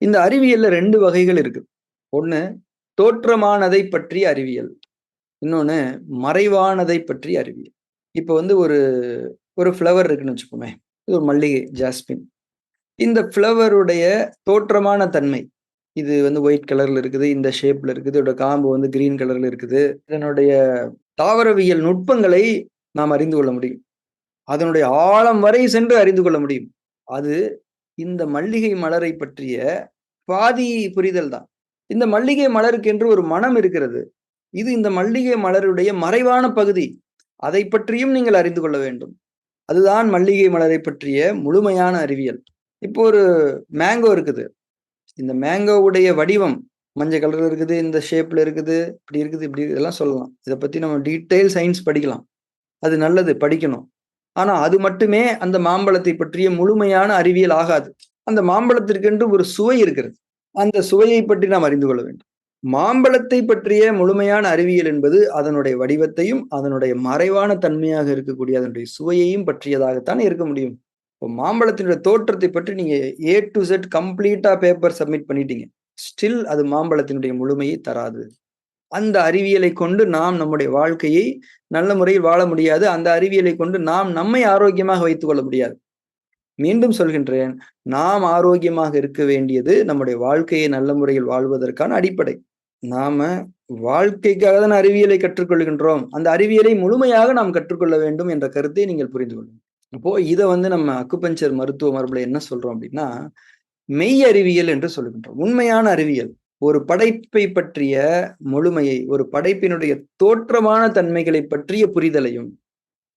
இந்த அறிவியல்ல 2 வகைகள் இருக்கு. ஒண்ணு தோற்றமானதை பற்றிய அறிவியல். இன்னொன்னு மறைவானதை பற்றிய அறிவியல். இப்ப வந்து ஒரு ஒரு ஃப்ளவர் இருக்குன்னு வச்சுப்போமே. இது ஒரு மல்லிகை, ஜாஸ்மின். இந்த ஃப்ளவருடைய தோற்றமான தன்மை. இது வந்து ஒயிட் கலர்ல இருக்குது. இந்த ஷேப்ல இருக்குது. இதோட காம்பு வந்து கிரீன் கலர்ல இருக்குது. இதனுடைய தாவரவியல் நுட்பங்களை நாம் அறிந்து கொள்ள முடியும். அதனுடைய ஆழம் வரை சென்று அறிந்து கொள்ள முடியும். அது இந்த மல்லிகை மலரை பற்றிய பாதி புரிதல் தான். இந்த மல்லிகை மலருக்கென்று ஒரு மனம் இருக்கிறது. இது இந்த மல்லிகை மலருடைய மறைவான பகுதி. அதை பற்றியும் நீங்கள் அறிந்து கொள்ள வேண்டும். அதுதான் மல்லிகை மலரை பற்றிய முழுமையான அறிவியல். இப்போ ஒரு மேங்கோ இருக்குது. இந்த மேங்கோவுடைய வடிவம் மஞ்சள் கலர்ல இருக்குது, இந்த ஷேப்ல இருக்குது, இப்படி இருக்குது, இப்படி இதெல்லாம் சொல்லலாம். இத பத்தி நம்ம டீட்டெயில் சயின்ஸ் படிக்கலாம். அது நல்லது, படிக்கணும். ஆனா அது மட்டுமே அந்த மாம்பழத்தை பற்றிய முழுமையான அறிவியல் ஆகாது. அந்த மாம்பழத்திற்கென்று ஒரு சுவை இருக்கிறது. அந்த சுவையை பற்றி நாம் அறிந்து கொள்ள வேண்டும். மாம்பழத்தை பற்றிய முழுமையான அறிவியல் என்பது அதனுடைய வடிவத்தையும், அதனுடைய மறைவான தன்மையாக இருக்கக்கூடிய அதனுடைய சுவையையும் பற்றியதாகத்தான் இருக்க முடியும். இப்போ மாம்பழத்தினுடைய தோற்றத்தை பற்றி நீங்க ஏ டு இசட் கம்ப்ளீட்டா பேப்பர் சப்மிட் பண்ணிட்டீங்க. ஸ்டில் அது மாம்பழத்தினுடைய முழுமையை தராது. அந்த அறிவியலை கொண்டு நாம் நம்முடைய வாழ்க்கையை நல்ல முறையில் வாழ முடியாது. அந்த அறிவியலை கொண்டு நாம் நம்மை ஆரோக்கியமாக வைத்துக் கொள்ள முடியாது. மீண்டும் சொல்கின்றேன், நாம் ஆரோக்கியமாக இருக்க வேண்டியது நம்முடைய வாழ்க்கையை நல்ல முறையில் வாழ்வதற்கான அடிப்படை. நாம வாழ்க்கைக்காக தான் அறிவியலை கற்றுக்கொள்கின்றோம். அந்த அறிவியலை முழுமையாக நாம் கற்றுக்கொள்ள வேண்டும் என்ற கருத்தை நீங்கள் புரிந்து கொள்ளுங்கள். அப்போ இத வந்து நம்ம அக்குபஞ்சர் மருத்துவ மரபுல என்ன சொல்றோம் அப்படின்னா, மெய் அறிவியல் என்று சொல்லுகின்றோம். உண்மையான அறிவியல். ஒரு படைப்பை பற்றிய முழுமையை, ஒரு படைப்பினுடைய தோற்றமான தன்மைகளை பற்றிய புரிதலையும்,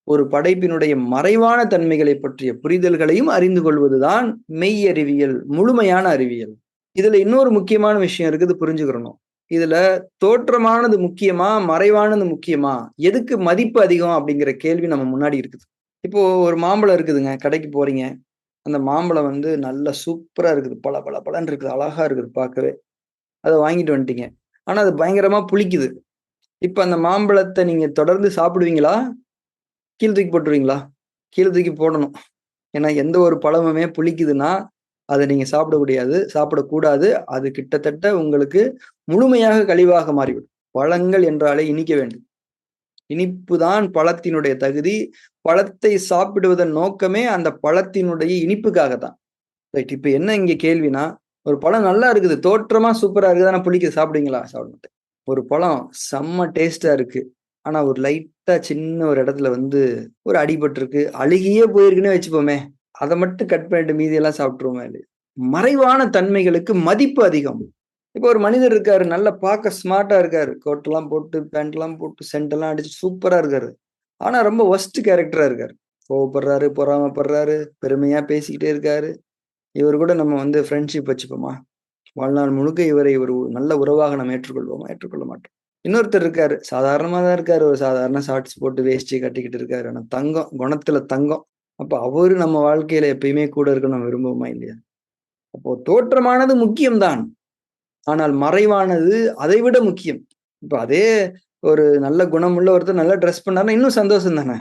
ஒரு படைப்பினுடைய மறைவான தன்மைகளை பற்றிய புரிதல்களையும் அறிந்து கொள்வதுதான் மெய் அறிவியல், முழுமையான அறிவியல். இதுல இன்னொரு முக்கியமான விஷயம் இருக்குது, புரிஞ்சுக்கிறணும். இதுல தோற்றமானது முக்கியமா, மறைவானது முக்கியமா, எதுக்கு மதிப்பு அதிகம் அப்படிங்கிற கேள்வி நம்ம முன்னாடி இருக்குது. இப்போ ஒரு மாம்பழம் இருக்குதுங்க, கடைக்கு போறீங்க. அந்த மாம்பழம் வந்து நல்ல சூப்பரா இருக்குது. பல பல பலன்னு இருக்குது. அழகா இருக்குது பார்க்கவே. அத வாங்கிட்டு வந்துட்டீங்க. ஆனா அது பயங்கரமா புளிக்குது. இப்ப அந்த மாம்பழத்த நீங்க தொடர்ந்து சாப்பிடுவீங்களா? கீழ தூக்கி போட்டுருவீங்களா? கீழ தூக்கி போடணும். ஏன்னா எந்த ஒரு பழமுமே புளிக்குதுன்னா, அத நீங்க சாப்பிடக்கூடாது. அது கிட்டத்தட்ட உங்களுக்கு முழுமையாக கழிவாக மாறிவிடும். பழங்கள் என்றாலே இனிக்க வேண்டும். இனிப்பு தான் பழத்தினுடைய தகுதி. பழத்தை சாப்பிடுவதன் நோக்கமே அந்த பழத்தினுடைய இனிப்புக்காக தான். ரைட். இப்ப என்ன இங்க கேள்வினா, ஒரு பழம் நல்லா இருக்குது. தோற்றமா சூப்பரா இருக்குது. ஆனா புளிக்குது. சாப்பிடுவீங்களா? சாப்பிட மாட்டேன். ஒரு பழம் செம்ம டேஸ்ட்டா இருக்கு. ஆனா ஒரு லைட்டா சின்ன ஒரு இடத்துல வந்து ஒரு அடிபட்டிருக்கு. அழுகியே போயிருக்குன்னே வச்சுப்போமே. அத மட்டும் கட் பண்ணிட்டு மீதியெல்லாம் சாப்பிட்டுருவோமா இல்லையா? மறைவான தன்மைகளுக்கு மதிப்பு அதிகம். இப்போ ஒரு மனிதர் இருக்காரு. நல்லா பார்க்க ஸ்மார்ட்டா இருக்காரு. கோட்லாம் போட்டு, பேண்ட்லாம் போட்டு, சென்ட் எல்லாம் அடிச்சு சூப்பரா இருக்காரு. ஆனா ரொம்ப வொர்ஸ்ட் கேரக்டரா இருக்காரு. கோவப்படுறாரு, பொறாமைப்படுறாரு, பெருமையா பேசிக்கிட்டே இருக்காரு. இவரு கூட நம்ம வந்து ஃப்ரெண்ட்ஷிப் வச்சுப்போமா? வாழ்நாள் முழுக்க இவரை ஒரு நல்ல உறவாக நம்ம ஏற்றுக்கொள்வோமா? ஏற்றுக்கொள்ள மாட்டோம். இன்னொருத்தர் இருக்காரு. சாதாரணமா தான் இருக்காரு. ஒரு சாதாரண ஷார்ட்ஸ் போட்டு வேஷ்டி கட்டிக்கிட்டு இருக்காரு. ஆனா தங்கம். குணத்துல தங்கம். அப்ப அவரு நம்ம வாழ்க்கையில எப்பயுமே கூட இருக்கணும் நம்ம விரும்புவோமா? இல்லையா? அப்போ தோற்றமானது முக்கியம் தான். ஆனால் மறைவானது அதைவிட முக்கியம். இப்ப அதே ஒரு நல்ல குணமுள்ள ஒருத்தர் நல்லா டிரெஸ் பண்ணாருன்னா இன்னும் சந்தோஷம் தானே!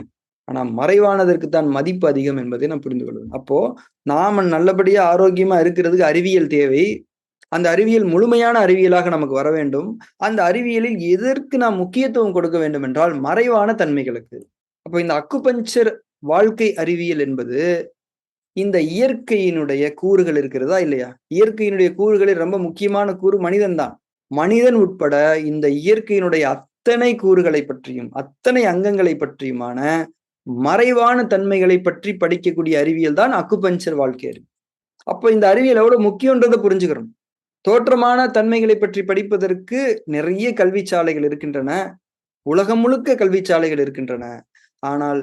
ஆனா மறைவானதற்கு தான் மதிப்பு அதிகம் என்பதை நாம் புரிந்து கொள்ள வேண்டும். அப்போ நாம நல்லபடியா ஆரோக்கியமா இருக்கிறதுக்கு அறிவியல் தேவை. அந்த அறிவியல் முழுமையான அறிவியலாக நமக்கு வர வேண்டும். அந்த அறிவியலில் எதற்கு நாம் முக்கியத்துவம் கொடுக்க வேண்டும் என்றால், மறைவான தன்மைகளுக்கு. அப்ப இந்த அக்குபஞ்சர் வாழ்க்கை அறிவியல் என்பது, இந்த இயற்கையினுடைய கூறுகள் இருக்கிறதா? இல்லையா? இயற்கையினுடைய கூறுகளில் ரொம்ப முக்கியமான கூறு மனிதன் தான். மனிதன் உட்பட இந்த இயற்கையினுடைய அத்தனை கூறுகளை பற்றியும், அத்தனை அங்கங்களை பற்றியுமான மறைவான தன்மைகளை பற்றி படிக்கக்கூடிய அறிவியல் தான் அக்குபஞ்சர் வாழ்க்கை அறிவியல். அப்ப இந்த அறிவியல் எவ்வளவு முக்கியன்றத புரிஞ்சுக்கிறணும். தோற்றமான தன்மைகளை பற்றி படிப்பதற்கு நிறைய கல்விச்சாலைகள் இருக்கின்றன. உலகம் முழுக்க கல்விச்சாலைகள் இருக்கின்றன. ஆனால்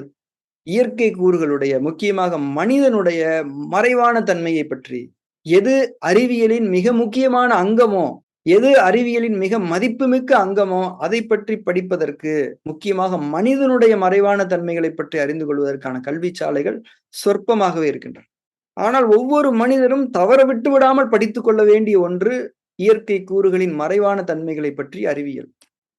இயற்கை கூறுகளுடைய, முக்கியமாக மனிதனுடைய மறைவான தன்மையை பற்றி, எது அறிவியலின் மிக முக்கியமான அங்கமோ, எது அறிவியலின் மிக மதிப்புமிக்க அங்கமோ, அதை பற்றி படிப்பதற்கு, முக்கியமாக மனிதனுடைய மறைவான தன்மைகளை பற்றி அறிந்து கொள்வதற்கான கல்விச்சாலைகள் சொற்பமாகவே இருக்கின்றன. ஆனால் ஒவ்வொரு மனிதரும் தவற விட்டு விடாமல் படித்துக் கொள்ள வேண்டிய ஒன்று இயற்கை கூறுகளின் மறைவான தன்மைகளை பற்றி அறிவியல்.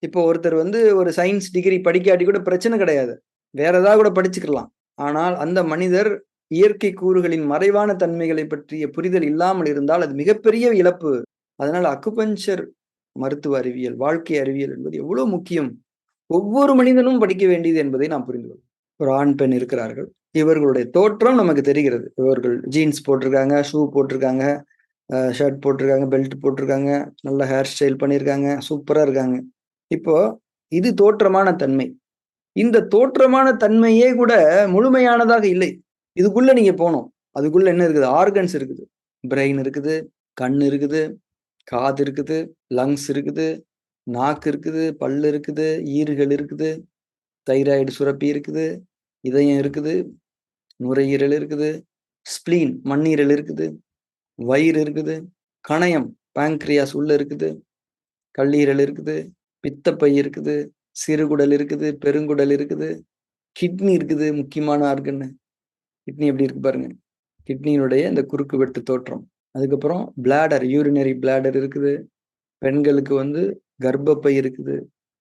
இப்போ ஒருத்தர் வந்து ஒரு சயின்ஸ் டிகிரி படிக்காட்டி கூட பிரச்சனை கிடையாது. வேற ஏதாவது கூட படிச்சுக்கலாம். ஆனால் அந்த மனிதர் இயற்கை கூறுகளின் மறைவான தன்மைகளை பற்றிய புரிதல் இல்லாமல் இருந்தால் அது மிகப்பெரிய இழப்பு. அதனால அக்குபஞ்சர் மருத்துவ அறிவியல், வாழ்க்கை அறிவியல் என்பது எவ்வளவு முக்கியம். ஒவ்வொரு மனிதனும் படிக்க வேண்டியது என்பதை நாம் புரிந்து கொள்வோம். ஒரு ஆண் பெண் இருக்கிறார்கள். இவர்களுடைய தோற்றம் நமக்கு தெரிகிறது. இவர்கள் ஜீன்ஸ் போட்டிருக்காங்க, ஷூ போட்டிருக்காங்க, ஷர்ட் போட்டிருக்காங்க, பெல்ட் போட்டிருக்காங்க, நல்ல ஹேர் ஸ்டைல் பண்ணியிருக்காங்க, சூப்பரா இருக்காங்க. இப்போ இது தோற்றமான தன்மை. இந்த தோற்றமான தன்மையே கூட முழுமையானதாக இல்லை. இதுக்குள்ள நீங்க போணும். அதுக்குள்ள என்ன இருக்குது? ஆர்கன்ஸ் இருக்குது. பிரெயின் இருக்குது, கண் இருக்குது, காது இருக்குது, லங்ஸ் இருக்குது, நாக்கு இருக்குது, பல்லு இருக்குது, ஈறுகள் இருக்குது, தைராய்டு சுரப்பி இருக்குது, இதயம் இருக்குது, நுரையீரல் இருக்குது, ஸ்ப்ளீன் மண்ணீரல் இருக்குது, வயிறு இருக்குது, கணையம் பேங்க்ரியாஸ் உள்ள இருக்குது, கல்லீரல் இருக்குது, பித்தப்பை இருக்குது, சிறுகுடல் இருக்குது, பெருங்குடல் இருக்குது, கிட்னி இருக்குது, முக்கியமான ஆர்கன். கிட்னி எப்படி இருக்கு பாருங்க. கிட்னியினுடைய இந்த குறுக்கு வெட்டு தோற்றம். அதுக்கப்புறம் பிளாடர், யூரினரி பிளாடர் இருக்குது. பெண்களுக்கு வந்து கர்ப்பப்பை இருக்குது,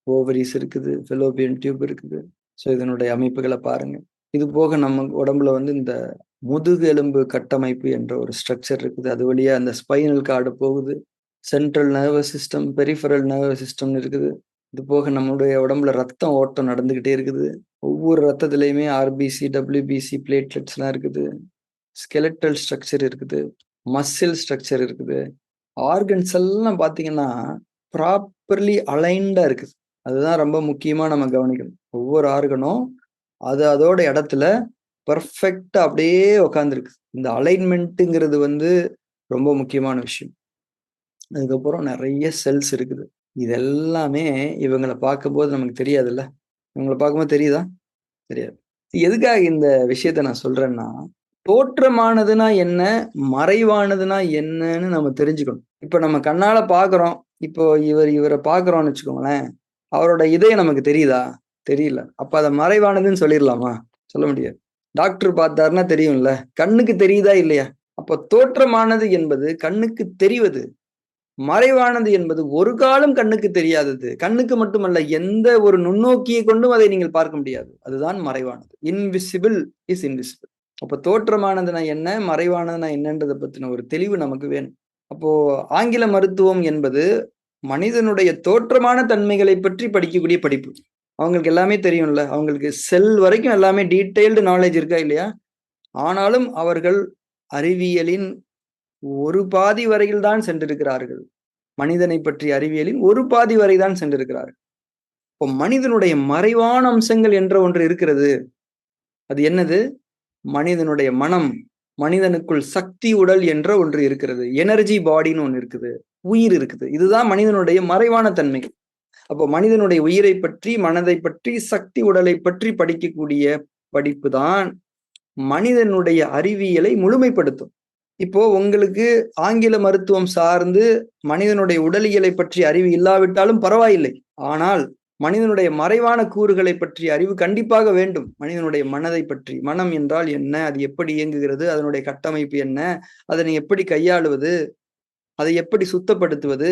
ஓவரிஸ் இருக்குது, ஃபெலோபியன் டியூப் இருக்குது. ஸோ இதனுடைய அமைப்புகளை பாருங்க. இது போக நம்ம உடம்புல வந்து இந்த முதுகெலும்பு கட்டமைப்பு என்ற ஒரு ஸ்ட்ரக்சர் இருக்குது. அது வழியா அந்த ஸ்பைனல் கார்டு போகுது. Central nervous system, peripheral nervous சிஸ்டம்னு இருக்குது. இது போக நம்மளுடைய உடம்புல ரத்தம் ஓட்டம் நடந்துகிட்டே இருக்குது. ஒவ்வொரு ரத்தத்திலையுமே ஆர்பிசி, டபிள்யூபிசி, பிளேட்லெட்ஸ்லாம் இருக்குது. ஸ்கெலட்டல் ஸ்ட்ரக்சர் இருக்குது, மசில் ஸ்ட்ரக்சர் இருக்குது. ஆர்கன்ஸ் எல்லாம் பார்த்தீங்கன்னா ப்ராப்பர்லி அலைன்டா இருக்குது. அதுதான் ரொம்ப முக்கியமா நம்ம கவனிக்கணும். ஒவ்வொரு ஆர்கனும் அது அதோட இடத்துல பர்ஃபெக்டா அப்படியே உட்காந்துருக்கு. இந்த அலைன்மெண்ட்டுங்கிறது வந்து ரொம்ப முக்கியமான விஷயம். அதுக்கப்புறம் நிறைய செல்ஸ் இருக்குது. இது எல்லாமே இவங்களை பார்க்கும்போது நமக்கு தெரியாதுல்ல. இவங்களை பார்க்கும்போது தெரியுதா? தெரியாது. எதுக்காக இந்த விஷயத்த நான் சொல்றேன்னா, தோற்றமானதுன்னா என்ன, மறைவானதுன்னா என்னன்னு நம்ம தெரிஞ்சுக்கணும். இப்ப நம்ம கண்ணால பார்க்கிறோம். இப்போ இவரை பார்க்கிறோம்னு வச்சுக்கோங்களேன். அவரோட இதயம் நமக்கு தெரியுதா? தெரியல. அப்ப அத மறைவானதுன்னு சொல்லிடலாமா? சொல்ல முடியாது. டாக்டர் பார்த்தாருன்னா தெரியும்ல. கண்ணுக்கு தெரியுதா இல்லையா? அப்ப தோற்றமானது என்பது கண்ணுக்கு தெரிவது. மறைவானது என்பது ஒரு காலம் கண்ணுக்கு தெரியாதது. கண்ணுக்கு மட்டுமல்ல, எந்த ஒரு நுண்ணோக்கியை கொண்டும் அதை நீங்கள் பார்க்க முடியாது. அதுதான் மறைவானது. Invisible is invisible. அப்ப தோற்றமானதுனா என்ன, மறைவானதுனா என்னன்றதை பத்தின ஒரு தெளிவு நமக்கு வேணும். அப்போ ஆங்கில மருத்துவம் என்பது மனிதனுடைய தோற்றமான தன்மைகளை பற்றி படிக்கக்கூடிய படிப்பு. அவங்களுக்கு எல்லாமே தெரியும்ல. அவங்களுக்கு செல் வரைக்கும் எல்லாமே டீடைல்டு நாலேஜ் இருக்கா இல்லையா? ஆனாலும் அவர்கள் அறிவியலின் ஒரு பாதி வரையில் தான் சென்றிருக்கிறார்கள். மனிதனை பற்றிய அறிவியலின் ஒரு பாதி வரை தான் சென்றிருக்கிறார்கள். இப்போ மனிதனுடைய மறைவான அம்சங்கள் என்ற ஒன்று இருக்கிறது. அது என்னது? மனிதனுடைய மனம், மனிதனுக்குள் சக்தி உடல் என்ற ஒன்று இருக்கிறது. எனர்ஜி பாடின்னு ஒன்று இருக்குது, உயிர் இருக்குது. இதுதான் மனிதனுடைய மறைவான தன்மைகள். அப்போ மனிதனுடைய உயிரை பற்றி, மனதை பற்றி, சக்தி உடலை பற்றி படிக்கக்கூடிய படிப்பு தான் மனிதனுடைய அறிவியலை முழுமைப்படுத்தும். இப்போ உங்களுக்கு ஆங்கில மருத்துவம் சார்ந்து மனிதனுடைய உடலியலை பற்றி அறிவு இல்லாவிட்டாலும் பரவாயில்லை. ஆனால் மனிதனுடைய மறைவான கூறுகளை பற்றிய அறிவு கண்டிப்பாக வேண்டும். மனிதனுடைய மனதை பற்றி, மனம் என்றால் என்ன, அது எப்படி இயங்குகிறது, அதனுடைய கட்டமைப்பு என்ன, அதனை எப்படி கையாளுவது, அதை எப்படி சுத்தப்படுத்துவது,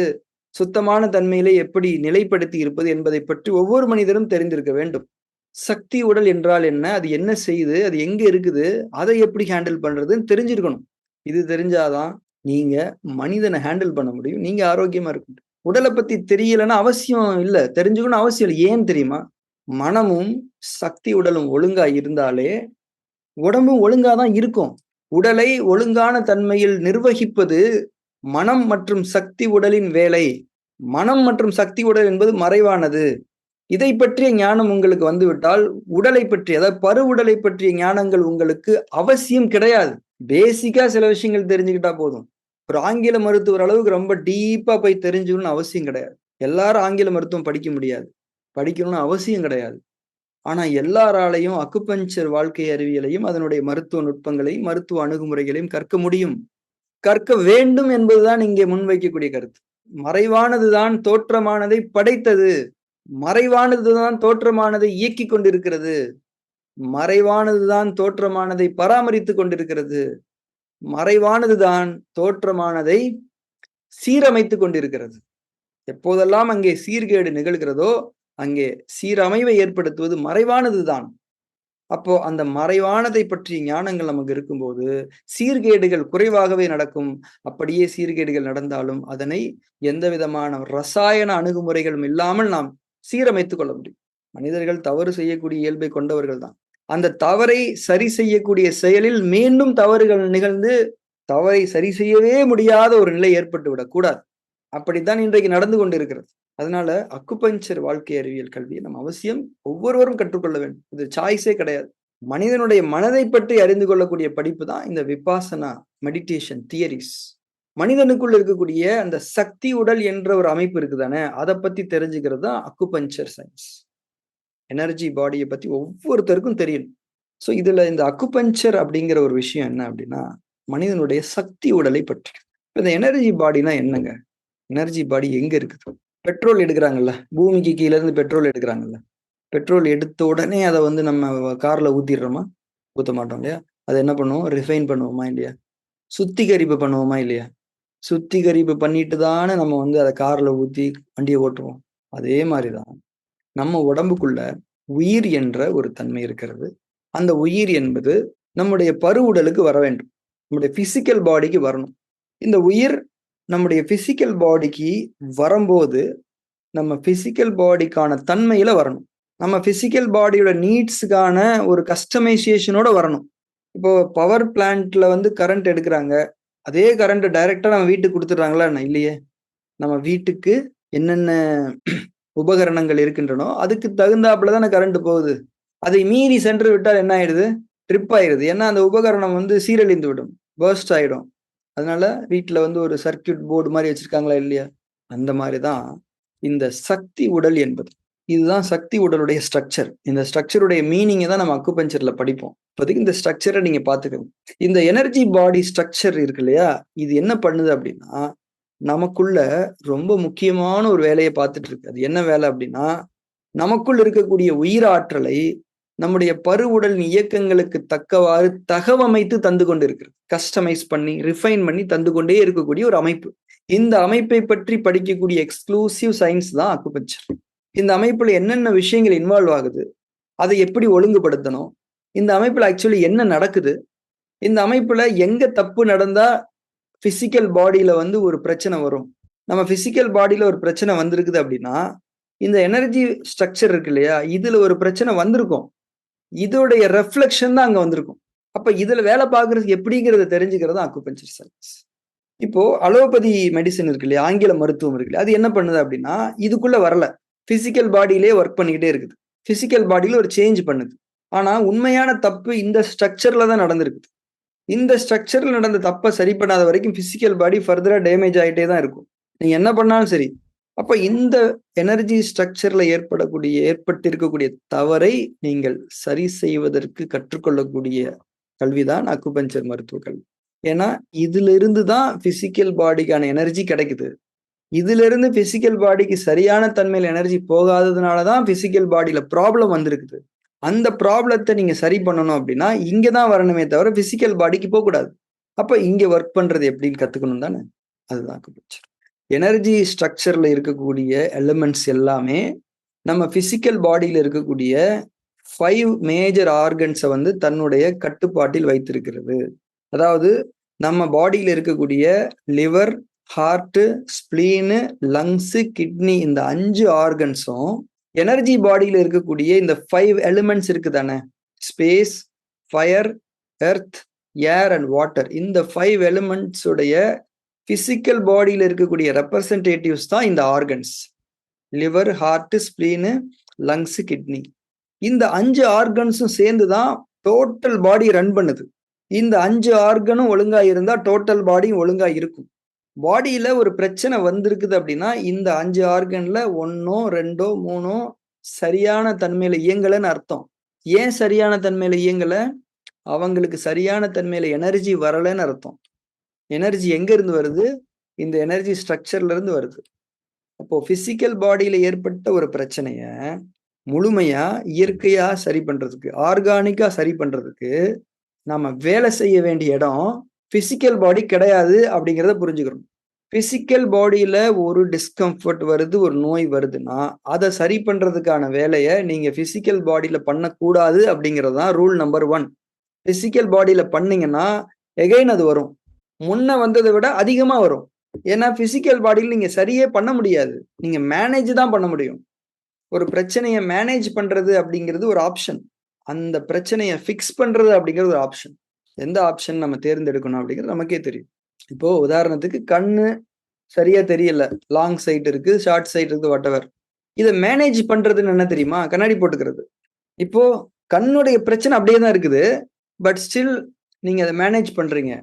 சுத்தமான தன்மையிலே எப்படி நிலைப்படுத்தி இருப்பது என்பதை பற்றி ஒவ்வொரு மனிதரும் தெரிந்திருக்க வேண்டும். சக்தி உடல் என்றால் என்ன, அது என்ன செய்யுது, அது எங்க இருக்குது, அதை எப்படி ஹேண்டில் பண்றதுன்னு தெரிஞ்சிருக்கணும். இது தெரிஞ்சாதான் நீங்க மனிதனை ஹேண்டில் பண்ண முடியும். நீங்க ஆரோக்கியமா இருக்க முடியும். உடலை பத்தி தெரியலன்னா அவசியம் இல்ல, தெரிஞ்சுக்கணும் அவசியம் இல்லை. ஏன் தெரியுமா? மனமும் சக்தி உடலும் ஒழுங்கா இருந்தாலே உடம்பும் ஒழுங்காதான் இருக்கும். உடலை ஒழுங்கான தன்மையில் நிர்வகிப்பது மனம் மற்றும் சக்தி உடலின் வேலை. மனம் மற்றும் சக்தி உடல் என்பது மறைவானது. இதை பற்றிய ஞானம் உங்களுக்கு வந்துவிட்டால் உடலை பற்றி, அதாவது பரு உடலை பற்றிய ஞானங்கள் உங்களுக்கு அவசியம் கிடையாது. பேசிக்கா சில விஷயங்கள் தெரிஞ்சுக்கிட்டா போதும். ஒரு ஆங்கில மருத்துவர் அளவுக்கு ரொம்ப டீப்பா போய் தெரிஞ்சுக்கணும்னு அவசியம் கிடையாது. எல்லாரும் ஆங்கில மருத்துவம் படிக்க முடியாது, படிக்கணும்னு அவசியம் கிடையாது. ஆனா எல்லாராலையும் அக்குபஞ்சர் வாழ்க்கை அறிவியலையும் அதனுடைய மருத்துவ நுட்பங்களையும் மருத்துவ அணுகுமுறைகளையும் கற்க முடியும், கற்க வேண்டும் என்பதுதான் இங்கே முன்வைக்கக்கூடிய கருத்து. மறைவானதுதான் தோற்றமானதை படைத்தது. மறைவானதுதான் தோற்றமானதை இயக்கி கொண்டிருக்கிறது. மறைவானதுதான் தோற்றமானதை பராமரித்துக் கொண்டிருக்கிறது. மறைவானதுதான் தோற்றமானதை சீரமைத்துக் கொண்டிருக்கிறது. எப்போதெல்லாம் அங்கே சீர்கேடு நிகழ்கிறதோ அங்கே சீரமைவை ஏற்படுத்துவது மறைவானதுதான். அப்போ அந்த மறைவானதை பற்றிய ஞானங்கள் நமக்கு இருக்கும்போது சீர்கேடுகள் குறைவாகவே நடக்கும். அப்படியே சீர்கேடுகள் நடந்தாலும் அதனை எந்த விதமான ரசாயன அணுகுமுறைகளும் இல்லாமல் நாம் சீரமைத்துக் கொள்ள முடியும். மனிதர்கள் தவறு செய்யக்கூடிய இயல்பை கொண்டவர்கள் தான். அந்த தவறை சரி செய்யக்கூடிய செயலில் மீண்டும் தவறுகள் நிகழ்ந்து தவறை சரி செய்யவே முடியாத ஒரு நிலை ஏற்பட்டு விடக்கூடாது. அப்படித்தான் இன்றைக்கு நடந்து கொண்டிருக்கிறது. அதனால அக்குபஞ்சர் வாழ்க்கை அறிவியல் கல்வியை நம்ம அவசியம் ஒவ்வொருவரும் கற்றுக்கொள்ள வேண்டும். இது சாய்ஸே கிடையாது. மனிதனுடைய மனதை பற்றி அறிந்து கொள்ளக்கூடிய படிப்பு தான் இந்த விபாசனா மெடிடேஷன் தியரிஸ். மனிதனுக்குள்ள இருக்கக்கூடிய அந்த சக்தி உடல் என்ற ஒரு அமைப்பு இருக்குதானே, அதை பத்தி தெரிஞ்சுக்கிறது தான் அக்குபஞ்சர் சயின்ஸ். எனர்ஜி பாடியை பத்தி ஒவ்வொருத்தருக்கும் தெரியணும். ஸோ இதுல இந்த அக்குபஞ்சர் அப்படிங்கிற ஒரு விஷயம் என்ன அப்படின்னா, மனிதனுடைய சக்தி உடலை பற்றி. இந்த எனர்ஜி பாடினா என்னங்க? எனர்ஜி பாடி எங்க இருக்குது? பெட்ரோல் எடுக்கிறாங்கல்ல, பூமிக்கு கீழே இருந்து பெட்ரோல் எடுக்கிறாங்கல்ல, பெட்ரோல் எடுத்த உடனே அதை வந்து நம்ம கார்ல ஊத்திடுறோமா? ஊத்த மாட்டோம் இல்லையா? அதை என்ன பண்ணுவோம்? ரிஃபைன் பண்ணுவோமா இல்லையா? சுத்திகரிப்பு பண்ணுவோமா இல்லையா? சுத்திகரிப்பு பண்ணிட்டு தானே நம்ம வந்து அதை கார்ல ஊத்தி வண்டியை ஓட்டுவோம். அதே மாதிரிதான் நம்ம உடம்புக்குள்ள உயிர் என்ற ஒரு தன்மை இருக்கிறது. அந்த உயிர் என்பது நம்முடைய பருவுடலுக்கு வர வேண்டும். நம்முடைய பிசிக்கல் பாடிக்கு வரணும். இந்த உயிர் நம்முடைய பிசிக்கல் பாடிக்கு வரும்போது நம்ம பிசிக்கல் பாடிக்கான தன்மையில வரணும். நம்ம பிசிக்கல் பாடியோட நீட்ஸுக்கான ஒரு கஸ்டமைசேஷனோட வரணும். இப்போ பவர் பிளான்ட்ல வந்து கரண்ட் எடுக்கிறாங்க. அதே கரண்ட் டைரக்டா நம்ம வீட்டுக்கு கொடுத்துட்றாங்களா? இல்லையே. நம்ம வீட்டுக்கு என்னென்ன உபகரணங்கள் இருக்கின்றனோ அதுக்கு தகுந்தாப்புல தானே கரண்ட் போகுது. அதை மீறி சென்று விட்டால் என்ன ஆயிடுது? ட்ரிப் ஆயிடுது. ஏன்னா அந்த உபகரணம் வந்து சீரழிந்து விடும், பர்ஸ்ட் ஆயிடும். அதனால வீட்டுல வந்து ஒரு சர்க்கியூட் போர்டு மாதிரி வச்சிருக்காங்களா இல்லையா? அந்த மாதிரிதான் இந்த சக்தி உடல் என்பது. இதுதான் சக்தி உடலுடைய ஸ்ட்ரக்சர். இந்த ஸ்ட்ரக்சருடைய மீனிங்கை தான் நம்ம அக்குபஞ்சர்ல படிப்போம். இப்போதைக்கு இந்த ஸ்ட்ரக்சரை நீங்க பாத்துக்கோங்க. இந்த எனர்ஜி பாடி ஸ்ட்ரக்சர் இருக்கு இல்லையா, இது என்ன பண்ணுது அப்படின்னா, நமக்குள்ள ரொம்ப முக்கியமான ஒரு வேலையை பார்த்துட்டு இருக்கு. அது என்ன வேலை அப்படின்னா, நமக்குள் இருக்கக்கூடிய உயிராற்றலை நம்முடைய பருவுடலின் இயக்கங்களுக்கு தக்கவாறு தகவமைத்து தந்து கொண்டு இருக்கிறது. கஸ்டமைஸ் பண்ணி ரிஃபைன் பண்ணி தந்து கொண்டே இருக்கக்கூடிய ஒரு அமைப்பு. இந்த அமைப்பை பற்றி படிக்கக்கூடிய எக்ஸ்க்ளூசிவ் சயின்ஸ் தான் அக்குபஞ்சர். இந்த அமைப்புல என்னென்ன விஷயங்கள் இன்வால்வ் ஆகுது, அதை எப்படி ஒழுங்குபடுத்தணும், இந்த அமைப்புல ஆக்சுவலி என்ன நடக்குது, இந்த அமைப்புல எங்க தப்பு நடந்தா பிசிக்கல் பாடியில வந்து ஒரு பிரச்சனை வரும், நம்ம பிசிக்கல் பாடியில ஒரு பிரச்சனை வந்திருக்குது அப்படின்னா இந்த எனர்ஜி ஸ்ட்ரக்சர் இருக்கு இல்லையா, இதுல ஒரு பிரச்சனை வந்திருக்கும், இதோடைய ரெஃப்ளெக்ஷன் தான் அங்க வந்திருக்கும். அப்ப இதுல வேலை பார்க்கறது எப்படிங்கிறத தெரிஞ்சுக்கிறது அக்குபஞ்சர் சயின்ஸ். இப்போ அலோபதி மெடிசன் இருக்கு இல்லையா, ஆங்கில மருத்துவம் இருக்கு இல்லையா, அது என்ன பண்ணுது அப்படின்னா இதுக்குள்ள வரல, பிசிக்கல் பாடியிலே ஒர்க் பண்ணிக்கிட்டே இருக்குது, பிசிக்கல் பாடியில ஒரு சேஞ்ச் பண்ணுது. ஆனா உண்மையான தப்பு இந்த ஸ்ட்ரக்சர்ல தான் நடந்திருக்குது. இந்த ஸ்ட்ரக்சர்ல நடந்த தப்பை சரி பண்ணாத வரைக்கும் பிசிக்கல் பாடி ஃபர்தரா டேமேஜ் ஆகிட்டே தான் இருக்கும், நீங்க என்ன பண்ணாலும் சரி. அப்ப இந்த எனர்ஜி ஸ்ட்ரக்சர்ல ஏற்பட்டிருக்கக்கூடிய தவறை நீங்கள் சரி செய்வதற்கு கற்றுக்கொள்ளக்கூடிய கல்விதான் அக்குபஞ்சர் மருத்துவ கல்வி. ஏன்னா இதுல இருந்து தான் பிசிக்கல் பாடிக்கான எனர்ஜி கிடைக்குது. இதுல இருந்து பிசிக்கல் பாடிக்கு சரியான தன்மையில எனர்ஜி போகாததுனாலதான் பிசிக்கல் பாடியில ப்ராப்ளம் வந்திருக்குது. அந்த ப்ராப்ளத்தை நீங்க சரி பண்ணணும் அப்படின்னா இங்கதான் வரணுமே தவிர பிசிக்கல் பாடிக்கு போக கூடாது. அப்ப இங்க ஒர்க் பண்றது எப்படின்னு கத்துக்கணும் தானே, அதுதான் அக்குபஞ்சர். எனர்ஜி ஸ்ட்ரக்சர்ல இருக்கக்கூடிய எலிமெண்ட்ஸ் எல்லாமே நம்ம பிசிக்கல் பாடியில இருக்கக்கூடிய 5 மேஜர் ஆர்கன்ஸை வந்து தன்னுடைய கட்டுப்பாட்டில் வைத்திருக்கிறது. அதாவது நம்ம பாடியில இருக்கக்கூடிய liver, heart, spleen, lungs, kidney, இந்த 5 ஆர்கன்ஸும் எனர்ஜி பாடியில இருக்கக்கூடிய இந்த 5 எலிமெண்ட்ஸ் இருக்கு தானே, space, fire, earth, air and water, இந்த 5 எலிமெண்ட்ஸ் உடைய பிசிக்கல் பாடியில இருக்கக்கூடிய ரெப்ரசன்டேட்டிவ்ஸ் தான் இந்த organs. Liver, heart, spleen, lungs, kidney, இந்த 5 ஆர்கன்ஸும் சேர்ந்து தான் டோட்டல் பாடி ரன் பண்ணுது. இந்த 5 ஆர்கனும் ஒழுங்கா இருந்தா டோட்டல் பாடியும் ஒழுங்கா இருக்கும். பாடியில ஒரு பிரச்சனை வந்திருக்குது அப்படின்னா இந்த 5 ஆர்கன்ல 1ஓ 2ஓ 3ஓ சரியான தன்மையில இயங்கலன்னு அர்த்தம். ஏன் சரியான தன்மையில இயங்கல? அவங்களுக்கு சரியான தன்மையில எனர்ஜி வரலன்னு அர்த்தம். எனர்ஜி எங்க இருந்து வருது? இந்த எனர்ஜி ஸ்ட்ரக்சர்ல இருந்து வருது. அப்போ பிசிக்கல் பாடியில ஏற்பட்ட ஒரு பிரச்சனைய முழுமையா இயற்கையா சரி பண்றதுக்கு, ஆர்கானிக்கா சரி பண்றதுக்கு நாம வேலை செய்ய வேண்டிய இடம் பிசிக்கல் பாடி கிடையாது அப்படிங்கிறத புரிஞ்சுக்கிறோம். பிசிக்கல் பாடியில ஒரு டிஸ்கம்ஃபர்ட் வருது, ஒரு நோய் வருதுன்னா, அத சரி பண்றதுக்கான வேலைய நீங்க பிசிக்கல் பாடியில பண்ணக்கூடாது அப்படிங்கிறது தான் ரூல் நம்பர் 1. பிசிக்கல் பாடியில பண்ணீங்கன்னா, எகைன் அது வரும். முன்ன வந்தத விட அதிகமா வரும். ஏன்னா பிசிக்கல் பாடியில நீங்க சரியே பண்ண முடியாது. நீங்க மேனேஜ் தான் பண்ண முடியும். ஒரு பிரச்சனைய மேனேஜ் பண்றது அப்படிங்கிறது ஒரு ஆப்ஷன். அந்த பிரச்சனைய ஃபிக்ஸ் பண்றது அப்படிங்கிறது ஒரு ஆப்ஷன். எந்த ஆப்ஷன் நம்ம தேர்ந்தெடுக்கணும் அப்படிங்கிறது நமக்கே தெரியும். இப்போ உதாரணத்துக்கு கண்ணு சரியா தெரியல. லாங் சைட் இருக்கு, ஷார்ட் சைட் இருக்கு, வாட்டெவர். இத மேனேஜ் பண்றதுன்னு என்ன தெரியுமா? கண்ணாடி போட்டுக்கிறது. இப்போ கண்ணுடைய பிரச்சனை அப்படியே தான் இருக்குது. பட் ஸ்டில் நீங்க அத மேனேஜ் பண்றீங்க.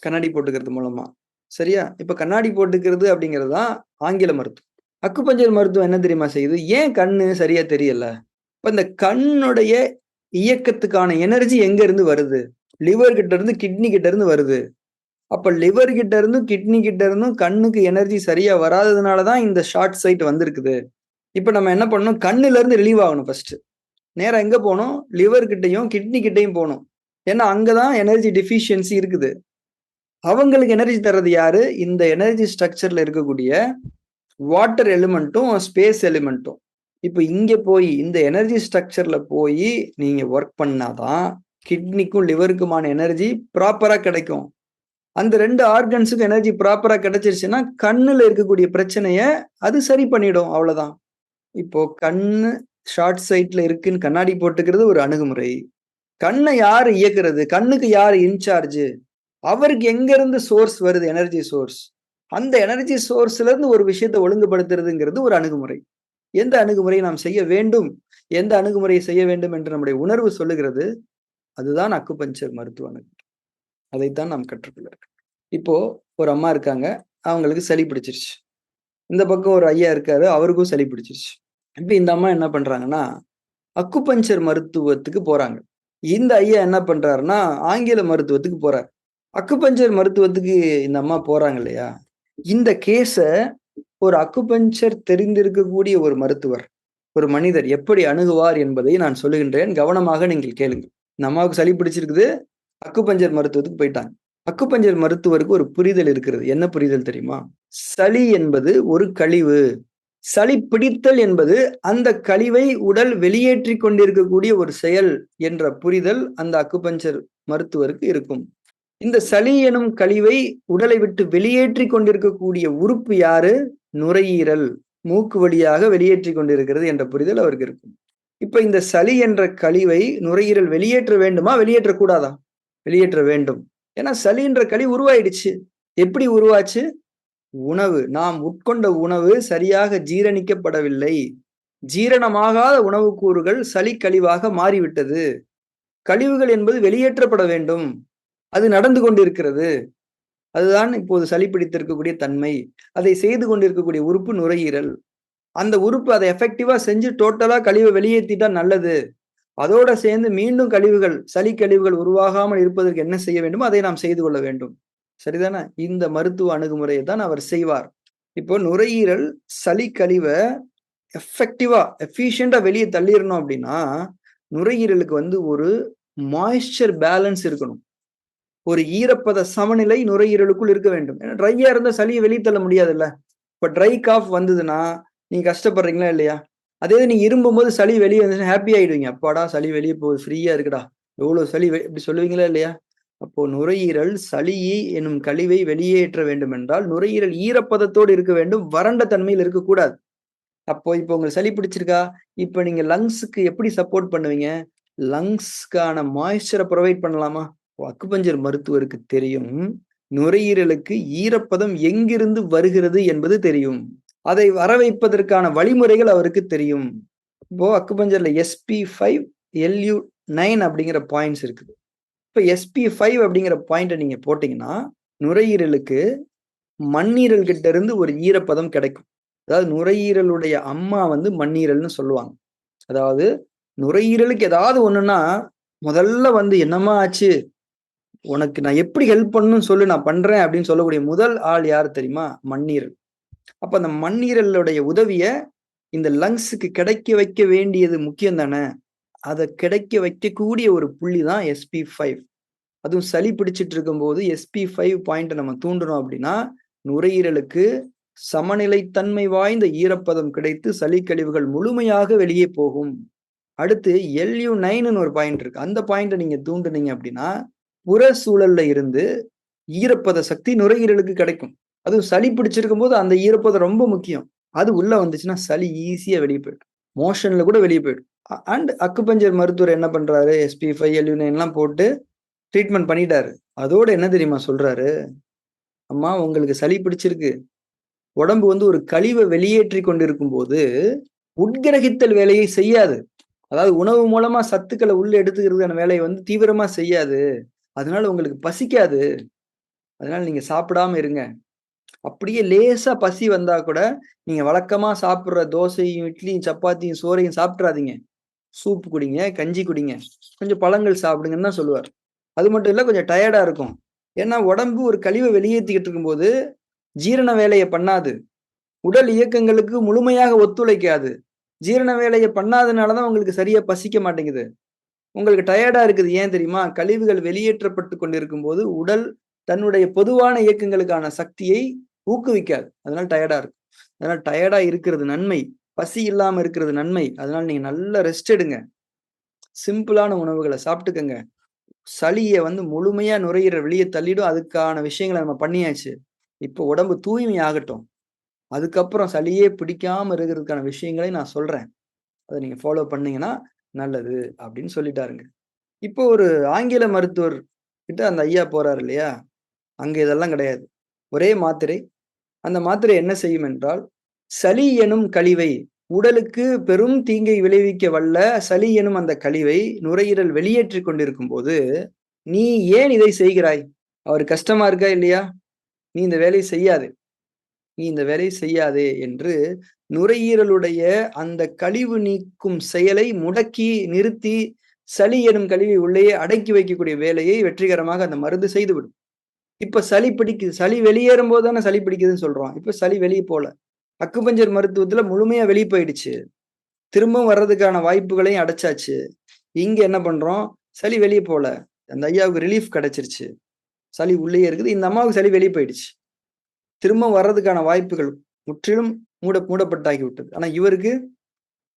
கண்ணாடி போட்டுக்கிறது மூலமா. சரியா? இப்ப கண்ணாடி போட்டுக்கிறது அப்படிங்கிறது தான் ஆங்கில மருத்துவம். அக்குபஞ்சர் மருத்துவம் என்ன தெரியுமா செய்யுது? ஏன் கண்ணு சரியா தெரியல? இப்ப இந்த கண்ணுடைய இயக்கத்துக்கான எனர்ஜி எங்க இருந்து வருது? லிவர் கிட்ட இருந்து, கிட்னி கிட்ட இருந்து வருது. அப்ப லிவர் கிட்ட இருந்தும், கிட்னி கிட்ட இருந்தும் கண்ணுக்கு எனர்ஜி சரியா வராததுனால தான் இந்த ஷார்ட் சைட் வந்திருக்குது. இப்ப நம்ம என்ன பண்ணணும்? கண்ணுல இருந்து ரிலீவ் ஆகணும் ஃபர்ஸ்ட். நேரா எங்க போணும்? லிவர் கிட்டயும், கிட்னி கிட்டயும் போணும். ஏன்னா அங்க தான் எனர்ஜி டெஃபிஷியன்சி இருக்குது. அவங்களுக்கு எனர்ஜி தர்றது யாரு? இந்த எனர்ஜி ஸ்ட்ரக்சர்ல இருக்கக்கூடிய வாட்டர் எலிமெண்ட்டும், ஸ்பேஸ் எலிமெண்ட்டும். இப்ப இங்க போய் இந்த எனர்ஜி ஸ்ட்ரக்சர்ல போய் நீங்க ஒர்க் பண்ணாதான் கிட்னிக்கும், லிவருக்குமான எனர்ஜி ப்ராப்பரா கிடைக்கும். அந்த 2 ஆர்கன்ஸுக்கும் எனர்ஜி ப்ராப்பரா கிடைச்சிருச்சுன்னா, கண்ணுல இருக்கக்கூடிய பிரச்சனைய அது சரி பண்ணிடும். அவ்வளவுதான். இப்போ கண்ணு ஷார்ட் சைட்ல இருக்குன்னு கண்ணாடி போட்டுக்கிறது ஒரு அணுகுமுறை. கண்ண யாரு இயக்குறது? கண்ணுக்கு யாரு இன்சார்ஜ்? அவருக்கு எங்க இருந்து சோர்ஸ் வருது? Energy source. அந்த எனர்ஜி சோர்ஸ்ல இருந்து ஒரு விஷயத்தை ஒழுங்குபடுத்துறதுங்கிறது ஒரு அணுகுமுறை. எந்த அணுகுமுறையை நாம் செய்ய வேண்டும்? எந்த அணுகுமுறையை செய்ய வேண்டும் என்று நம்முடைய உணர்வு சொல்லுகிறது. அதுதான் அக்குபஞ்சர் மருத்துவ அணுகுமுறை. அதைத்தான் நாம் கற்றுக்கொள்ள இருக்கோம். இப்போ ஒரு அம்மா இருக்காங்க. அவங்களுக்கு சளி பிடிச்சிருச்சு. இந்த பக்கம் ஒரு ஐயா இருக்காரு. அவருக்கும் சளி பிடிச்சிருச்சு. இப்ப இந்த அம்மா என்ன பண்றாங்கன்னா, அக்குபஞ்சர் மருத்துவத்துக்கு போறாங்க. இந்த ஐயா என்ன பண்றாருன்னா, ஆங்கில மருத்துவத்துக்கு போறாரு. அக்குபஞ்சர் மருத்துவத்துக்கு இந்த அம்மா போறாங்க இல்லையா? இந்த கேஸ ஒரு அக்குபஞ்சர் தெரிந்திருக்கக்கூடிய ஒரு மருத்துவர், ஒரு மனிதர் எப்படி அணுகுவார் என்பதை நான் சொல்லுகின்றேன். கவனமாக நீங்கள் கேளுங்கள். இந்த அம்மாவுக்கு சளி பிடிச்சிருக்குது. அக்குபஞ்சர் மருத்துவத்துக்கு போயிட்டாங்க. அக்குபஞ்சர் மருத்துவருக்கு ஒரு புரிதல் இருக்கிறது. என்ன புரிதல் தெரியுமா? சளி என்பது ஒரு கழிவு. சளி பிடித்தல் என்பது அந்த கழிவை உடல் வெளியேற்றிக் கொண்டிருக்கக்கூடிய ஒரு செயல் என்ற புரிதல் அந்த அக்குபஞ்சர் மருத்துவருக்கு இருக்கும். இந்த சளி எனும் கழிவை உடலை விட்டு வெளியேற்றிக் கொண்டிருக்கக்கூடிய உறுப்பு யாரு? நுரையீரல். மூக்கு வழியாக வெளியேற்றிக் கொண்டிருக்கிறது என்ற புரிதல் அவருக்கு இருக்கும். இப்ப இந்த சளி என்ற கழிவை நுரையீரல் வெளியேற்ற வேண்டுமா? வெளியேற்றக்கூடாதா? வெளியேற்ற வேண்டும். ஏன்னா சளின்ற கழிவு உருவாயிடுச்சு. எப்படி உருவாச்சு? உணவு. நாம் உட்கொண்ட உணவு சரியாக ஜீரணிக்கப்படவில்லை. ஜீரணமாகாத உணவுக் கூறுகள் சளி கழிவாக மாறிவிட்டது. கழிவுகள் என்பது வெளியேற்றப்பட வேண்டும். அது நடந்து கொண்டிருக்கிறது. அதுதான் இப்போது சளி பிடித்திருக்கக்கூடிய தன்மை. அதை செய்து கொண்டிருக்கக்கூடிய உறுப்பு நுரையீரல். அந்த உறுப்பு அதை எஃபெக்டிவா செஞ்சு டோட்டலா கழிவை வெளியேற்றிட்டா நல்லது. அதோட சேர்ந்து மீண்டும் கழிவுகள், சளி கழிவுகள் உருவாகாமல் இருப்பதற்கு என்ன செய்ய வேண்டுமோ அதை நாம் செய்து கொள்ள வேண்டும். சரிதானே? இந்த மருத்துவ முறையை தான் அவர் செய்வார். இப்போ நுரையீரல் சளி கழிவை எஃபெக்டிவா, எஃபிஷியண்டா வெளியே தள்ளிடணும் அப்படின்னா, நுரையீரலுக்கு வந்து ஒரு மாய்ஸ்சர் பேலன்ஸ் இருக்கணும். ஒரு ஈரப்பத சமநிலை நுரையீரலுக்குள் இருக்க வேண்டும். ஏன்னா ட்ரையா இருந்தா சளியை வெளியே தள்ள முடியாதுல்ல. இப்ப ட்ரை காஃப் வந்ததுன்னா நீங்க கஷ்டப்படுறீங்களா இல்லையா? அதே நீங்க இரும்பும் போது சளி வெளியே வந்துச்சுன்னா ஹாப்பி ஆயிடுவீங்க. அப்பாடா சளி வெளியே போகுது, ஃப்ரீயா இருக்குடா, எவ்வளவு சளி இப்படி சொல்லுவீங்களா இல்லையா? அப்போ நுரையீரல் சளியை எனும் கழிவை வெளியேற்ற வேண்டும் என்றால் நுரையீரல் ஈரப்பதத்தோடு இருக்க வேண்டும், வறண்ட தன்மையில் இருக்கக்கூடாது. அப்போ இப்போ உங்களுக்கு சளி பிடிச்சிருக்கா? இப்ப நீங்க லங்ஸுக்கு எப்படி சப்போர்ட் பண்ணுவீங்க? லங்ஸ்க்கான மாய்ஸ்சரை ப்ரொவைட் பண்ணலாமா? அக்குபஞ்சர் மருத்துவருக்கு தெரியும். நுரையீரலுக்கு ஈரப்பதம் எங்கிருந்து வருகிறது என்பது தெரியும். அதை வர வைப்பதற்கான வழிமுறைகள் அவருக்கு தெரியும். இப்போ அக்குபஞ்சர்ல SP5, LU9 அப்படிங்கிற பாயிண்ட்ஸ் இருக்குது. இப்ப SP5 அப்படிங்கிற பாயிண்ட நீங்க போட்டீங்கன்னா, நுரையீரலுக்கு மண்ணீரல் கிட்ட இருந்து ஒரு ஈரப்பதம் கிடைக்கும். அதாவது நுரையீரலுடைய அம்மா வந்து மண்ணீரல்னு சொல்லுவாங்க. அதாவது நுரையீரலுக்கு ஏதாவது ஒண்ணுன்னா, முதல்ல வந்து என்னம்மா ஆச்சு? உனக்கு நான் எப்படி ஹெல்ப் பண்ணணும்னு சொல்லு, நான் பண்றேன் அப்படின்னு சொல்லக்கூடிய முதல் ஆள் யார் தெரியுமா? மண்ணீரல். அப்ப அந்த மண்ணீரலுடைய உதவிய இந்த லங்ஸுக்கு கிடைக்க வைக்க வேண்டியது முக்கியம் தானே? அதை கிடைக்க வைக்கக்கூடிய ஒரு புள்ளி தான் SP5. அதுவும் சளி பிடிச்சிட்டு இருக்கும்போது SP5 பாயிண்ட்டை நம்ம தூண்டணும் அப்படின்னா, நுரையீரலுக்கு சமநிலைத்தன்மை வாய்ந்த ஈரப்பதம் கிடைத்து சளி கழிவுகள் முழுமையாக வெளியே போகும். அடுத்து LU9ன்னு ஒரு பாயிண்ட் இருக்கு. அந்த பாயிண்ட்டை நீங்க தூண்டுனீங்க அப்படின்னா புற சூழல்ல இருந்து ஈரப்பத சக்தி நுரையீரலுக்கு கிடைக்கும். அதுவும் சளி பிடிச்சிருக்கும் போது அந்த ஈரப்பதம் ரொம்ப முக்கியம். அது உள்ள வந்துச்சுன்னா சளி ஈஸியா வெளியே போயிடும். மோஷன்ல கூட வெளியே போயிடும். அண்ட் அக்குபஞ்சர் மருத்துவர் என்ன பண்றாரு, SP5 LU9 எல்லாம் போட்டு ட்ரீட்மெண்ட் பண்ணிட்டாரு. அதோட என்ன தெரியுமா சொல்றாரு, அம்மா உங்களுக்கு சளி பிடிச்சிருக்கு, உடம்பு வந்து ஒரு கழிவை வெளியேற்றி கொண்டிருக்கும் போது உட்கிரகித்தல் வேலையை செய்யாது. அதாவது உணவு மூலமா சத்துக்களை உள்ள எடுத்துக்கிறதுக்கான வேலையை வந்து தீவிரமா செய்யாது. அதனால உங்களுக்கு பசிக்காது. அதனால நீங்க சாப்பிடாம இருங்க. அப்படியே லேசா பசி வந்தா கூட நீங்க வழக்கமா சாப்பிடுற தோசையும் இட்லியும் சப்பாத்தியும் சோறையும் சாப்பிட்றாதீங்க. சூப் குடிங்க, கஞ்சி குடிங்க, கொஞ்சம் பழங்கள் சாப்பிடுங்கன்னு தான் சொல்லுவார். அது மட்டும் இல்ல, கொஞ்சம் டயர்டா இருக்கும். ஏன்னா உடம்பு ஒரு கழிவை வெளியேற்றிக்கிட்டு இருக்கும்போது ஜீரண வேலையை பண்ணாது. உடல் இயக்கங்களுக்கு முழுமையாக ஒத்துழைக்காது. ஜீரண வேலையை பண்ணாதனாலதான் உங்களுக்கு சரியா பசிக்க மாட்டேங்குது. உங்களுக்கு டயர்டா இருக்குது. ஏன் தெரியுமா? கழிவுகள் வெளியேற்றப்பட்டு கொண்டிருக்கும் போது உடல் தன்னுடைய பொதுவான இயக்கங்களுக்கான சக்தியை ஊக்குவிக்காது. அதனால டயர்டா இருக்கும். அதனால டயர்டா இருக்கிறது நன்மை. பசி இல்லாம இருக்கிறது நன்மை. அதனால நீங்க நல்லா ரெஸ்ட் எடுங்க. சிம்பிளான உணவுகளை சாப்பிட்டுக்கங்க. சளியை வந்து முழுமையா நுரையீரல் வெளியே தள்ளிடும். அதுக்கான விஷயங்களை நம்ம பண்ணியாச்சு. இப்போ உடம்பு தூய்மை ஆகட்டும். அதுக்கப்புறம் சளியே பிடிக்காம இருக்கிறதுக்கான விஷயங்களை நான் சொல்றேன். அதை நீங்க ஃபாலோ பண்ணீங்கன்னா நல்லது அப்படின்னு சொல்லிட்டாருங்க. இப்போ ஒரு ஆங்கில மருத்துவர் கிட்ட அந்த ஐயா போறாரு இல்லையா? அங்க இதெல்லாம் கிடையாது. ஒரே மாத்திரை. அந்த மாத்திரை என்ன செய்யும் என்றால், சளி எனும் கழிவை, உடலுக்கு பெரும் தீங்கை விளைவிக்க வல்ல சளி எனும் அந்த கழிவை நுரையீரல் வெளியேற்றிக் கொண்டிருக்கும் போது, நீ ஏன் இதை செய்கிறாய்? அவருக்கு கஷ்டமா இருக்கா இல்லையா? நீ இந்த வேலையை செய்யாதே. நீ இந்த வேலையை செய்யாதே என்று நுரையீரலுடைய அந்த கழிவு நீக்கும் செயலை முடக்கி நிறுத்தி சளி எனும் கழிவை உள்ளேயே அடக்கி வைக்கக்கூடிய வேலையை வெற்றிகரமாக அந்த மருந்து செய்துவிடும். இப்ப சளி பிடிக்குது. சளி வெளியேறும் போது தானே சளி பிடிக்குதுன்னு சொல்றோம். இப்ப சளி வெளியே போல. அக்குபஞ்சர் மருத்துவத்துல முழுமையா வெளியே போயிடுச்சு. திரும்பவும் வர்றதுக்கான வாய்ப்புகளையும் அடைச்சாச்சு. இங்க என்ன பண்றோம்? சளி வெளியே போல. அந்த ஐயாவுக்கு ரிலீஃப் கிடைச்சிருச்சு. சளி உள்ளேயே இருக்குது. இந்த அம்மாவுக்கு சளி வெளியே போயிடுச்சு. திரும்ப வர்றதுக்கான வாய்ப்புகள் முற்றிலும் மூடப்பட்டாகி விட்டது. ஆனா இவருக்கு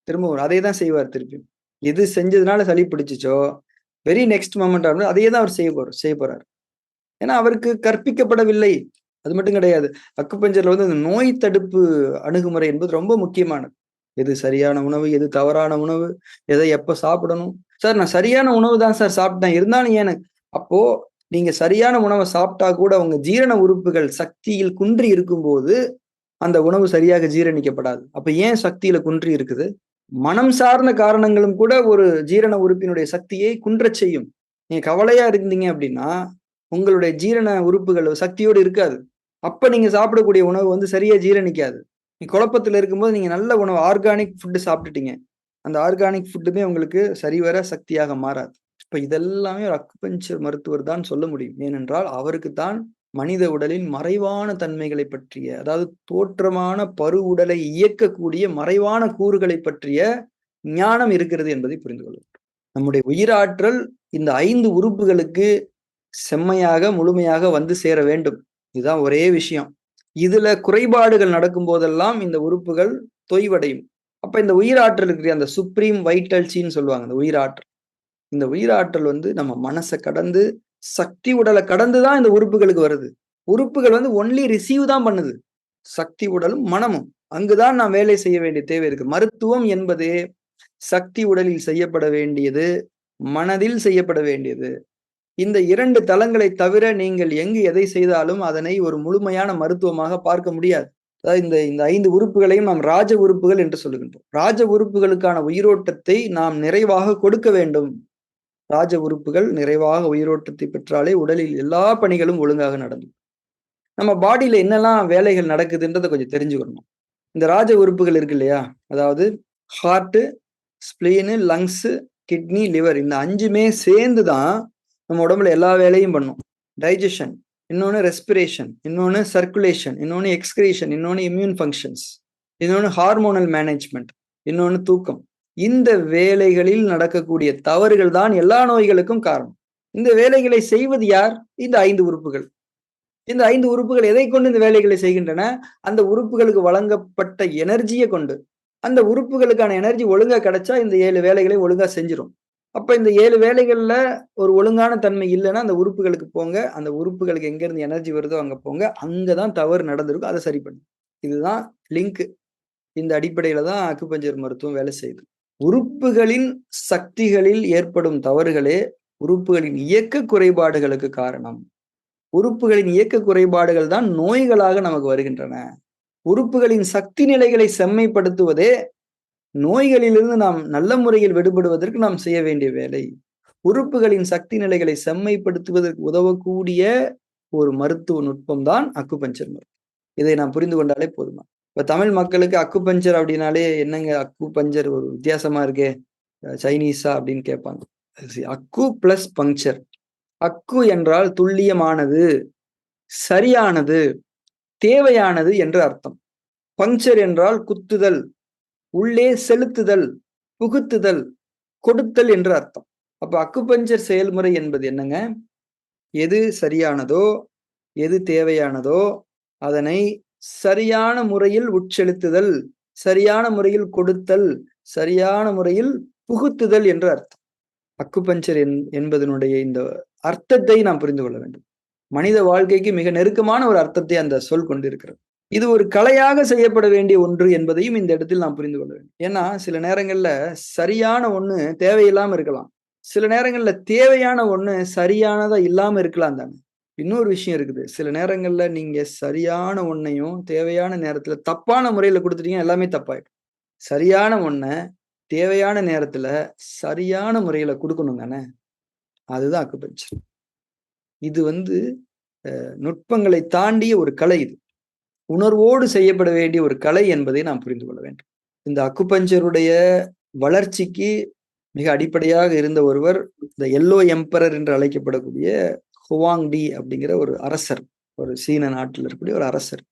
திரும்ப வரும். அதே தான் செய்வார் திருப்பி. எது செஞ்சதுனால சளி பிடிச்சிச்சோ, வெரி நெக்ஸ்ட் மொமெண்ட் அதையே தான் அவர் செய்ய போறார். ஏன்னா அவருக்கு கற்பிக்கப்படவில்லை. அது மட்டும் கிடையாது. அக்குபஞ்சர்ல வந்து அந்த நோய் தடுப்பு அணுகுமுறை என்பது ரொம்ப முக்கியமானது. எது சரியான உணவு, எது தவறான உணவு, எதை எப்ப சாப்பிடணும். சார் நான் சரியான உணவு தான் சார் சாப்பிட்டேன். இருந்தாலும் எனக்கு அப்போ நீங்க சரியான உணவை சாப்பிட்டா கூட உங்க ஜீரண உறுப்புகள் சக்தியில் குன்றி இருக்கும்போது அந்த உணவு சரியாக ஜீரணிக்கப்படாது. அப்ப ஏன் சக்தியில குன்றி இருக்குது? மனம் சார்ந்த காரணங்களும் கூட ஒரு ஜீரண உறுப்பினுடைய சக்தியை குன்றச் செய்யும். நீங்க கவலையா இருந்தீங்க அப்படின்னா உங்களுடைய ஜீரண உறுப்புகள் சக்தியோடு இருக்காது. அப்ப நீங்க சாப்பிடக்கூடிய உணவு வந்து சரியா ஜீரணிக்காது. நீங்க குழப்பத்துல இருக்கும்போது நீங்க நல்ல உணவு ஆர்கானிக் ஃபுட் சாப்பிட்டுட்டீங்க. அந்த ஆர்கானிக் ஃபுட்டுமே உங்களுக்கு சரிவர சக்தியாக மாறாது. இப்ப இதெல்லாமே ஒரு அக்குபஞ்சர் மருத்துவர் தான் சொல்ல முடியும். ஏனென்றால் அவருக்கு தான் மனித உடலின் மறைவான தன்மைகளை பற்றிய, அதாவது தோற்றமான பரு உடலை இயக்கக்கூடிய மறைவான கூறுகளை பற்றிய ஞானம் இருக்கிறது என்பதை புரிந்து கொள்ள வேண்டும். நம்முடைய உயிராற்றல் இந்த 5 உறுப்புகளுக்கு செம்மையாக முழுமையாக வந்து சேர வேண்டும். இதுதான் ஒரே விஷயம். இதுல குறைபாடுகள் நடக்கும் போதெல்லாம் இந்த உறுப்புகள் தொய்வடையும். அப்ப இந்த உயிராற்றல் இருக்கிற அந்த சுப்ரீம் வைட்டல்சின்னு சொல்லுவாங்க. இந்த உயிராற்றல். இந்த உயிராற்றல் வந்து நம்ம மனசை கடந்து சக்தி உடலை கடந்துதான் இந்த உறுப்புகளுக்கு வருது. உறுப்புகள் வந்து ஒன்லி ரிசீவ் தான் பண்ணுது. சக்தி உடலும் மனமும் அங்குதான் நான் வேலை செய்ய வேண்டிய தேவை இருக்கு. மருத்துவம் என்பது சக்தி உடலில் செய்யப்பட வேண்டியது, மனதில் செய்யப்பட வேண்டியது. இந்த 2 தளங்களை தவிர நீங்கள் எங்கு எதை செய்தாலும் அதனை ஒரு முழுமையான மருத்துவமாக பார்க்க முடியாது. அதாவது இந்த 5 உறுப்புகளையும் நாம் ராஜ உறுப்புகள் என்று சொல்லுகின்றோம். ராஜ உறுப்புகளுக்கான உயிரோட்டத்தை நாம் நிறைவாக கொடுக்க வேண்டும். ராஜ உறுப்புகள் நிறைவாக உயிரோட்டத்தை பெற்றாலே உடலில் எல்லா பணிகளும் ஒழுங்காக நடக்கும். நம்ம பாடியில என்னெல்லாம் வேலைகள் நடக்குதுன்றதை கொஞ்சம் தெரிஞ்சுக்கணும். இந்த ராஜ உறுப்புகள் இருக்கு இல்லையா? அதாவது heart, spleen, lungs, kidney, liver இந்த 5மே சேர்ந்து தான் நம்ம உடம்புல எல்லா வேலையும் பண்ணும். டைஜஷன், இன்னொன்னு ரெஸ்பிரேஷன், இன்னொன்னு சர்க்குலேஷன், இன்னொன்னு எக்ஸ்கிரீஷன், இன்னொன்னு இம்யூன் ஃபங்க்ஷன்ஸ், இன்னொன்னு ஹார்மோனல் மேனேஜ்மெண்ட், இன்னொன்னு தூக்கம். இந்த வேலைகளில் நடக்கக்கூடிய தவறுகள் தான் எல்லா நோய்களுக்கும் காரணம். இந்த வேலைகளை செய்வது யார்? இந்த 5 உறுப்புகள். இந்த 5 உறுப்புகள் எதை கொண்டு இந்த வேலைகளை செய்கின்றன? அந்த உறுப்புகளுக்கு வழங்கப்பட்ட எனர்ஜிய கொண்டு. அந்த உறுப்புகளுக்கான எனர்ஜி ஒழுங்கா கிடைச்சா இந்த 7 வேலைகளை ஒழுங்கா செஞ்சிரும். அப்ப இந்த 7 வேலைகள்ல ஒரு ஒழுங்கான தன்மை இல்லன்னா, அந்த உறுப்புகளுக்கு போங்க. அந்த உறுப்புகளுக்கு எங்க இருந்து எனர்ஜி வருதோ அங்க போங்க. அங்க தான் தவறு நடந்திருக்கும். அத சரி பண்ணுங்க. இதுதான் லிங்க். இந்த அடிப்படையில தான் அக்குபஞ்சர் மருத்துவம் வேலை செய்யுது. உறுப்புகளின் சக்திகளில் ஏற்படும் தவறுகளே உறுப்புகளின் இயக்க குறைபாடுகளுக்கு காரணம். உறுப்புகளின் இயக்க குறைபாடுகள் தான் நோய்களாக நமக்கு வருகின்றன. உறுப்புகளின் சக்தி நிலைகளை செம்மைப்படுத்துவதே நோய்களிலிருந்து நாம் நல்ல முறையில் விடுபடுவதற்கு நாம் செய்ய வேண்டிய வேலை. உறுப்புகளின் சக்தி நிலைகளை செம்மைப்படுத்துவதற்கு உதவக்கூடிய ஒரு மருத்துவ நுட்பம் தான் அக்குபஞ்சர் மருத்துவம். இதை நாம் புரிந்து கொண்டாலே போதுமா. இப்ப தமிழ் மக்களுக்கு அக்குபஞ்சர் அப்படின்னாலே என்னங்க அக்குபஞ்சர் ஒரு வித்தியாசமா இருக்கே, சைனீஸா அப்படின்னு கேட்பாங்க. அக்கு பிளஸ் பங்க்சர். அக்கு என்றால் துல்லியமானது, சரியானது, தேவையானது என்று அர்த்தம். பங்க்சர் என்றால் குத்துதல், உள்ளே செலுத்துதல், புகுத்துதல், கொடுத்தல் என்று அர்த்தம். அப்ப அக்குபஞ்சர் செயல்முறை என்பது என்னங்க? எது சரியானதோ, எது தேவையானதோ அதனை சரியான முறையில் உட்செலுத்துதல், சரியான முறையில் கொடுத்தல், சரியான முறையில் புகுத்துதல் என்று அர்த்தம். அக்குபஞ்சர் என்பதனுடைய இந்த அர்த்தத்தை நாம் புரிந்து கொள்ள வேண்டும். மனித வாழ்க்கைக்கு மிக நெருக்கமான ஒரு அர்த்தத்தை அந்த சொல் கொண்டிருக்கிறது. இது ஒரு கலையாக செய்யப்பட வேண்டிய ஒன்று என்பதையும் இந்த இடத்தில் நாம் புரிந்து கொள்ள வேண்டும். ஏன்னா சில நேரங்கள்ல சரியான ஒண்ணு தேவையில்லாம இருக்கலாம். சில நேரங்கள்ல தேவையான ஒண்ணு சரியானதா இல்லாம இருக்கலாம் தானே. இன்னொரு விஷயம் இருக்குது. சில நேரங்கள்ல நீங்க சரியான ஒண்ணையும் தேவையான நேரத்துல தப்பான முறையில கொடுத்துட்டீங்க, எல்லாமே தப்பாயிடும். சரியான ஒண்ண தேவையான நேரத்துல சரியான முறையில கொடுக்கணும் தானே. அதுதான் அக்குபஞ்சர். இது நுட்பங்களை தாண்டிய ஒரு கலை. இது உணர்வோடு செய்யப்பட வேண்டிய ஒரு கலை என்பதை நாம் புரிந்து கொள்ள வேண்டும். இந்த அக்குபஞ்சருடைய வளர்ச்சிக்கு மிக அடிப்படையாக இருந்த ஒருவர் இந்த எல்லோ எம்பரர் என்று அழைக்கப்படக்கூடிய ஹுவாங் டி அப்படிங்கிற ஒரு அரசர், ஒரு சீன நாட்டில் இருக்கக்கூடிய ஒரு அரசர்.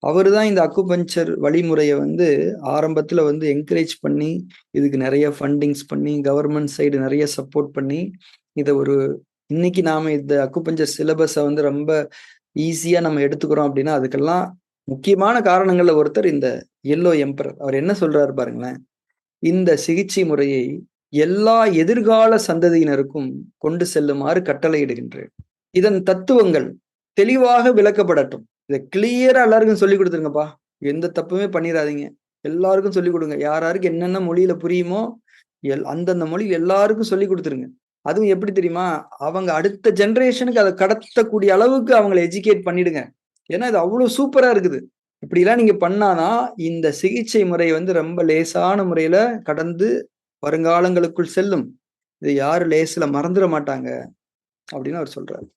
அவரு தான் இந்த அக்குபஞ்சர் வழிமுறையை ஆரம்பத்துல என்கரேஜ் பண்ணி, இதுக்கு நிறைய ஃபண்டிங்ஸ் பண்ணி, கவர்மெண்ட் சைடு நிறைய சப்போர்ட் பண்ணி, இதை இன்னைக்கு நாம இந்த அக்குபஞ்சர் சிலபஸை ரொம்ப ஈஸியா நம்ம எடுத்துக்கிறோம் அப்படின்னா அதுக்கெல்லாம் முக்கியமான காரணங்கள்ல ஒருத்தர் இந்த எல்லோ எம்பரர். அவர் என்ன சொல்றாரு பாருங்களேன். இந்த சிகிச்சை முறையை எல்லா எதிர்கால சந்ததியினருக்கும் கொண்டு செல்லுமாறு கட்டளையிடுகின்றேன். இதன் தத்துவங்கள் தெளிவாக விளக்கப்படட்டும். இதை கிளியரா எல்லாருக்கும் சொல்லி கொடுத்துருங்கப்பா. எந்த தப்புமே பண்ணிடாதீங்க. எல்லாருக்கும் சொல்லிக் கொடுங்க. யாராருக்கு என்னென்ன மொழியில புரியுமோ அந்தந்த மொழி எல்லாருக்கும் சொல்லி கொடுத்துருங்க. அதுவும் எப்படி தெரியுமா? அவங்க அடுத்த ஜெனரேஷனுக்கு அதை கடத்தக்கூடிய அளவுக்கு அவங்களை எஜுகேட் பண்ணிடுங்க. ஏன்னா இது அவ்வளவு சூப்பரா இருக்குது. இப்படிலாம் நீங்க பண்ணாதான் இந்த சிகிச்சை முறை ரொம்ப லேசான முறையில கடந்து வருங்காலங்களுக்குள் செல்லும். இது யாரும் லேசில மறந்துட மாட்டாங்க அப்படின்னு அவர் சொல்றாரு.